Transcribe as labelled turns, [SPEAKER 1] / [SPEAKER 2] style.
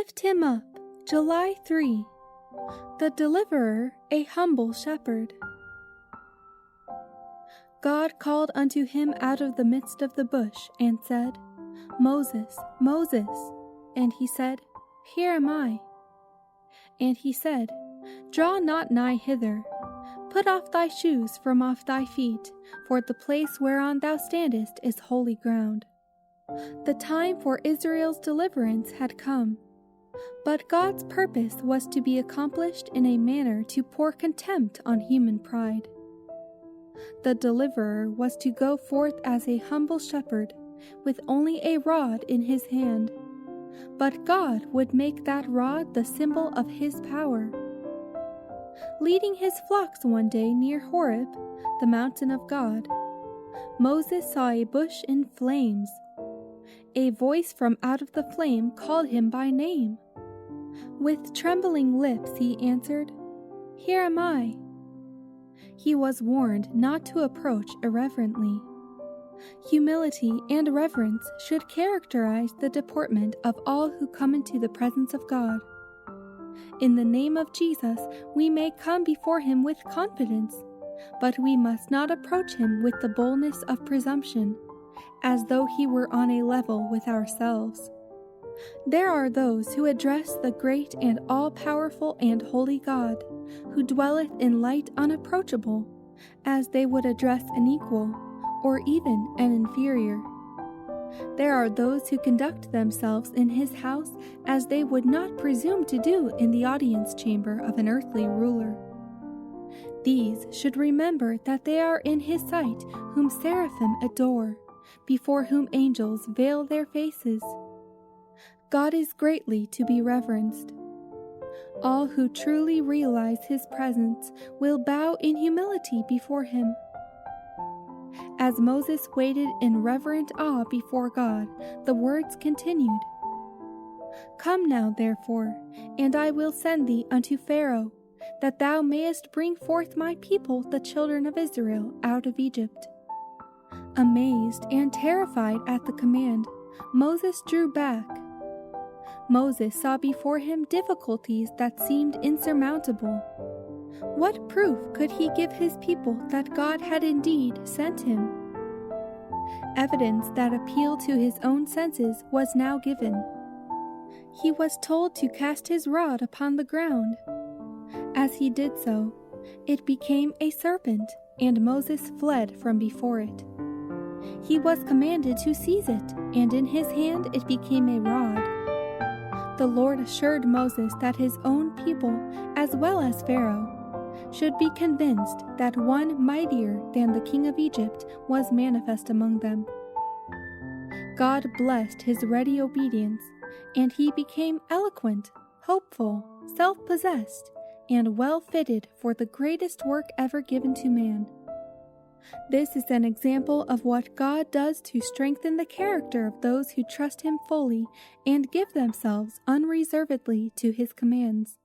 [SPEAKER 1] Lift him up, July 3. The Deliverer, a humble shepherd. God called unto him out of the midst of the bush, and said, Moses, Moses. And he said, Here am I. And he said, Draw not nigh hither. Put off thy shoes from off thy feet, for the place whereon thou standest is holy ground. The time for Israel's deliverance had come, but God's purpose was to be accomplished in a manner to pour contempt on human pride. The deliverer was to go forth as a humble shepherd, with only a rod in his hand, but God would make that rod the symbol of his power. Leading his flocks one day near Horeb, the mountain of God, Moses saw a bush in flames. A voice from out of the flame called him by name. With trembling lips he answered, Here am I. He was warned not to approach irreverently. Humility and reverence should characterize the deportment of all who come into the presence of God. In the name of Jesus, we may come before him with confidence, but we must not approach him with the boldness of presumption, as though he were on a level with ourselves. There are those who address the great and all-powerful and holy God, who dwelleth in light unapproachable, as they would address an equal, or even an inferior. There are those who conduct themselves in his house as they would not presume to do in the audience chamber of an earthly ruler. These should remember that they are in his sight whom seraphim adore, before whom angels veil their faces. God is greatly to be reverenced. All who truly realize his presence will bow in humility before him. As Moses waited in reverent awe before God, the words continued, Come now, therefore, and I will send thee unto Pharaoh, that thou mayest bring forth my people the children of Israel out of Egypt. Amazed and terrified at the command, Moses drew back. Moses saw before him difficulties that seemed insurmountable. What proof could he give his people that God had indeed sent him? Evidence that appealed to his own senses was now given. He was told to cast his rod upon the ground. As he did so, it became a serpent, and Moses fled from before it. He was commanded to seize it, and in his hand it became a rod. The Lord assured Moses that his own people, as well as Pharaoh, should be convinced that one mightier than the king of Egypt was manifest among them. God blessed his ready obedience, and he became eloquent, hopeful, self-possessed, and well-fitted for the greatest work ever given to man. This is an example of what God does to strengthen the character of those who trust him fully and give themselves unreservedly to his commands.